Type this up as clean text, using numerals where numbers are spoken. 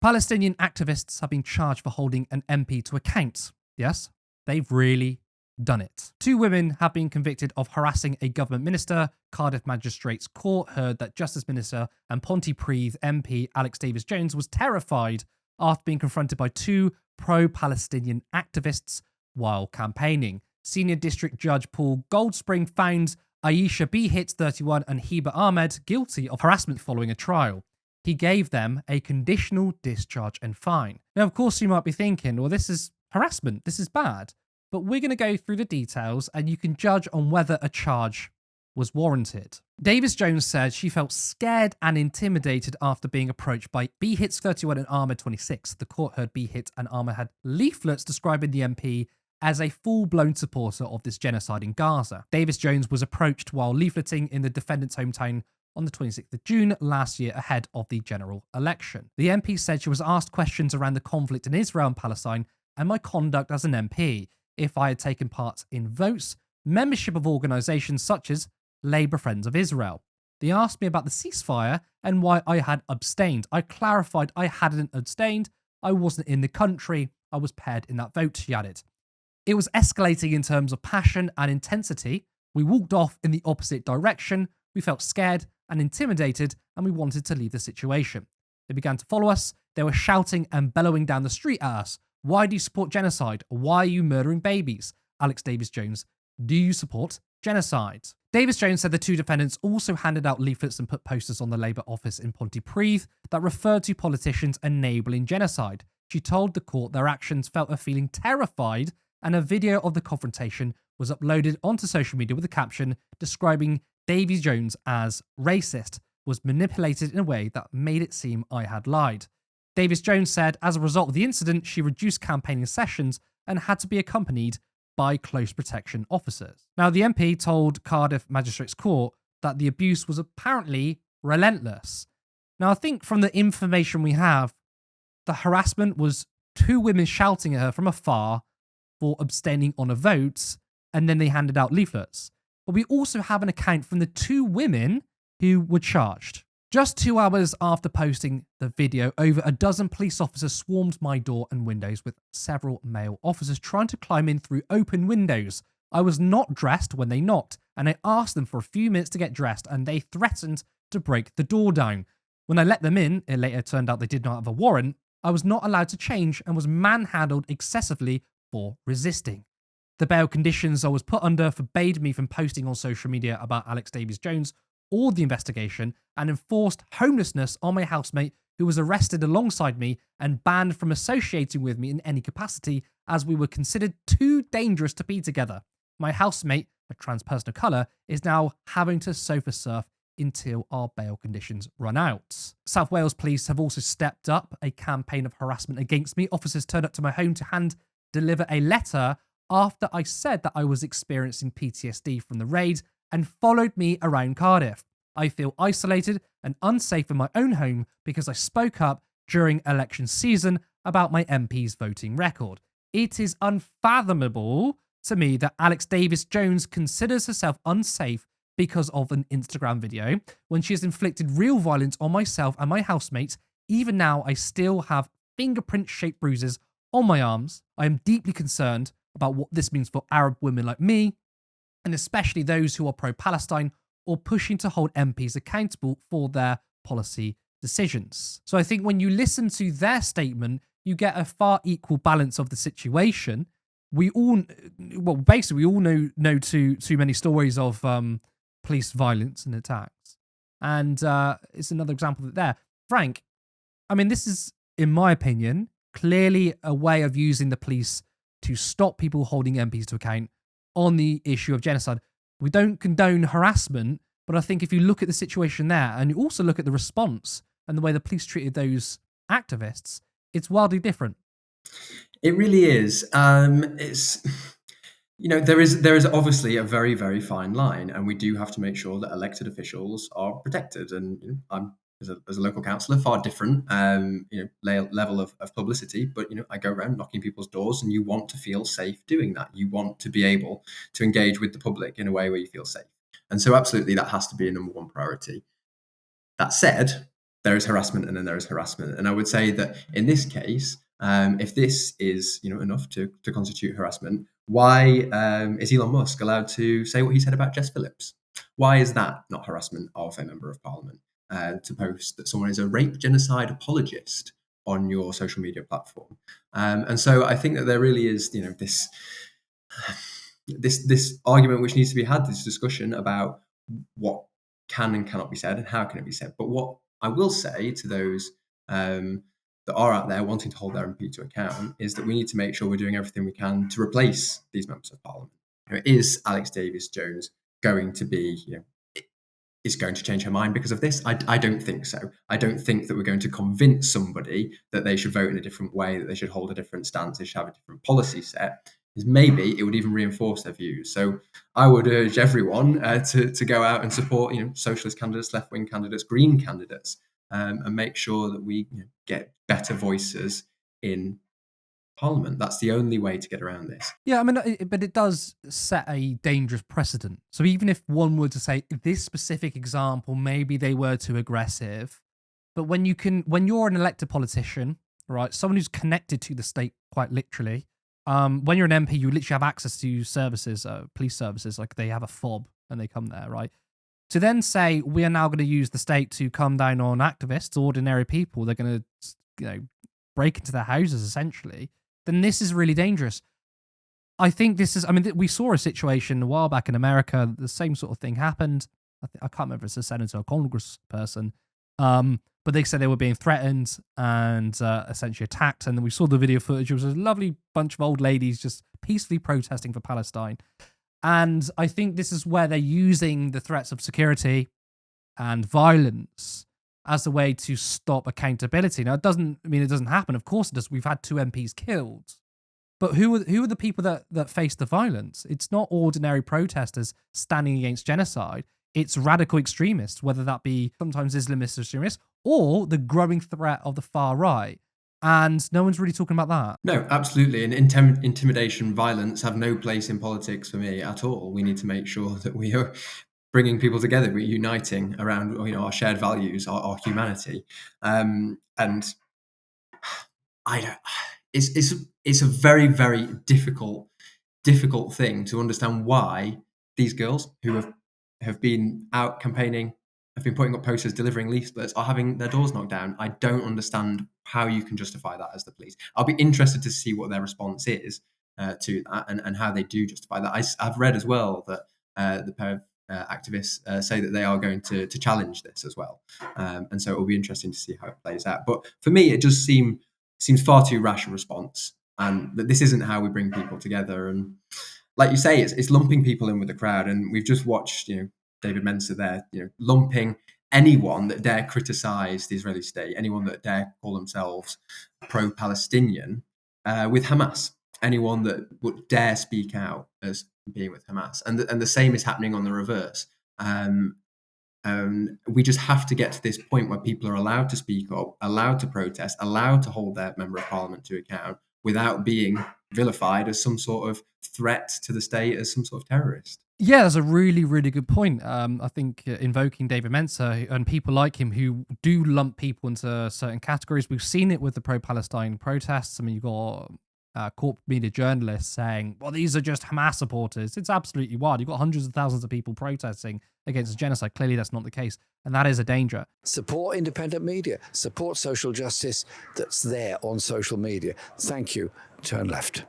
Palestinian activists have been charged for holding an MP to account. Yes, they've really done it. 2 women have been convicted of harassing a government minister. Cardiff Magistrates Court heard that Justice Minister and Pontypridd MP Alex Davies-Jones was terrified after being confronted by 2 pro-Palestinian activists while campaigning. Senior District Judge Paul Goldspring found Aisha B. Hitz, 31, and Heba Ahmed guilty of harassment following a trial. He gave them a conditional discharge and fine. Now, of course, you might be thinking, well, this is harassment, this is bad. But we're going to go through the details and you can judge on whether a charge was warranted. Davies-Jones said she felt scared and intimidated after being approached by B. Hitz, 31, and Ahmed, 26. The court heard B. Hitz and Ahmed had leaflets describing the MP as a full-blown supporter of this genocide in Gaza. Davies-Jones was approached while leafleting in the defendant's hometown on the 26th of June last year ahead of the general election. The MP said she was asked questions around the conflict in Israel and Palestine and my conduct as an MP, if I had taken part in votes, membership of organisations such as Labour Friends of Israel. They asked me about the ceasefire and why I had abstained. I clarified I hadn't abstained, I wasn't in the country, I was paired in that vote, she added. It was escalating in terms of passion and intensity. We walked off in the opposite direction, we felt scared and intimidated, and we wanted to leave the situation. They began to follow us, they were shouting and bellowing down the street at us. Why do you support genocide? Why are you murdering babies? Alex Davies-Jones, do you support genocide? Davies-Jones said the 2 defendants also handed out leaflets and put posters on the Labour office in Pontypridd that referred to politicians enabling genocide. She told the court their actions felt her feeling terrified, and a video of the confrontation was uploaded onto social media with a caption describing Davies-Jones as racist, was manipulated in a way that made it seem I had lied. Davies-Jones said as a result of the incident, she reduced campaigning sessions and had to be accompanied by close protection officers. Now, the MP told Cardiff Magistrates Court that the abuse was apparently relentless. Now, I think from the information we have, the harassment was 2 women shouting at her from afar for abstaining on a vote, and then they handed out leaflets. But we also have an account from the 2 women who were charged. Just 2 hours after posting the video, over a dozen police officers swarmed my door and windows with several male officers trying to climb in through open windows. I was not dressed when they knocked, and I asked them for a few minutes to get dressed, and they threatened to break the door down. When I let them in, it later turned out they did not have a warrant, I was not allowed to change and was manhandled excessively for resisting. The bail conditions I was put under forbade me from posting on social media about Alex Davies-Jones or the investigation, and enforced homelessness on my housemate who was arrested alongside me and banned from associating with me in any capacity as we were considered too dangerous to be together. My housemate, a trans person of colour, is now having to sofa surf until our bail conditions run out. South Wales Police have also stepped up a campaign of harassment against me. Officers turned up to my home to deliver a letter after I said that I was experiencing PTSD from the raid and followed me around Cardiff. I feel isolated and unsafe in my own home because I spoke up during election season about my MP's voting record. It is unfathomable to me that Alex Davies-Jones considers herself unsafe because of an Instagram video when she has inflicted real violence on myself and my housemates. Even now, I still have fingerprint-shaped bruises on my arms. I am deeply concerned about what this means for Arab women like me, and especially those who are pro-Palestine or pushing to hold MPs accountable for their policy decisions. So I think when you listen to their statement, you get a far equal balance of the situation. We all know too many stories of police violence and attacks. And it's another example of it there. Frank, I mean, this is, in my opinion, clearly a way of using the police to stop people holding MPs to account on the issue of genocide. We don't condone harassment, but I think if you look at the situation there and you also look at the response and the way the police treated those activists, it's wildly different. It really is. It's there is obviously a very, very fine line, and we do have to make sure that elected officials are protected. And I'm as a local councillor, far different level of publicity, but I go around knocking people's doors, and you want to feel safe doing that. You want to be able to engage with the public in a way where you feel safe, and so absolutely that has to be a number one priority. That said, there is harassment and then there is harassment. And I would say that in this case, if this is enough to constitute harassment, why is Elon Musk allowed to say what he said about Jess Phillips? Why is that not harassment of a member of parliament? To post that someone is a rape genocide apologist on your social media platform. And so I think that there really is, this argument which needs to be had, this discussion about what can and cannot be said and how can it be said. But what I will say to those that are out there wanting to hold their MP to account is that we need to make sure we're doing everything we can to replace these members of parliament. Is Alex Davies-Jones going to be, is going to change her mind because of this? I don't think so. I don't think that we're going to convince somebody that they should vote in a different way, that they should hold a different stance, they should have a different policy set. Because maybe it would even reinforce their views. So I would urge everyone to go out and support, socialist candidates, left-wing candidates, green candidates, and make sure that we get better voices in Parliament. That's the only way to get around this. Yeah, I mean, but it does set a dangerous precedent. So even if one were to say this specific example, maybe they were too aggressive, but when you're an elected politician, right, someone who's connected to the state quite literally, when you're an MP, you literally have access to services, police services, like they have a fob and they come there, right? To then say we are now going to use the state to come down on activists, ordinary people, they're going to, break into their houses essentially, then this is really dangerous. I think this is, we saw a situation a while back in America, the same sort of thing happened. I can't remember if it's a senator or congress person, but they said they were being threatened and essentially attacked. And then we saw the video footage. It was a lovely bunch of old ladies just peacefully protesting for Palestine. And I think this is where they're using the threats of security and violence as a way to stop accountability. Now, it doesn't happen. Of course it does. We've had 2 MPs killed. But who are the people that face the violence? It's not ordinary protesters standing against genocide. It's radical extremists, whether that be sometimes Islamist extremists or the growing threat of the far right. And no one's really talking about that. No, absolutely. And intimidation, violence have no place in politics for me at all. We need to make sure that we are bringing people together, we're uniting around our shared values, our humanity. And I don't. It's a very, very difficult thing to understand why these girls who have been out campaigning, have been putting up posters, delivering leaflets, are having their doors knocked down. I don't understand how you can justify that as the police. I'll be interested to see what their response is to that and how they do justify that. I've read as well that the pair of activists say that they are going to challenge this as well. And so it will be interesting to see how it plays out. But for me, it does seems far too rash a response, and that this isn't how we bring people together. And like you say, it's lumping people in with the crowd. And we've just watched, David Mensa there, lumping anyone that dare criticize the Israeli state, anyone that dare call themselves pro-Palestinian, with Hamas, anyone that would dare speak out as being with Hamas. And the same is happening on the reverse. We just have to get to this point where people are allowed to speak up, allowed to protest, allowed to hold their member of parliament to account without being vilified as some sort of threat to the state, as some sort of terrorist. Yeah, that's a really, really good point. I think invoking David Mensa and people like him who do lump people into certain categories. We've seen it with the pro-Palestine protests. I mean, you've got corporate media journalists saying, well, these are just Hamas supporters. It's absolutely wild. You've got hundreds of thousands of people protesting against a genocide. Clearly, that's not the case. And that is a danger. Support independent media. Support social justice that's there on social media. Thank you. Turn left.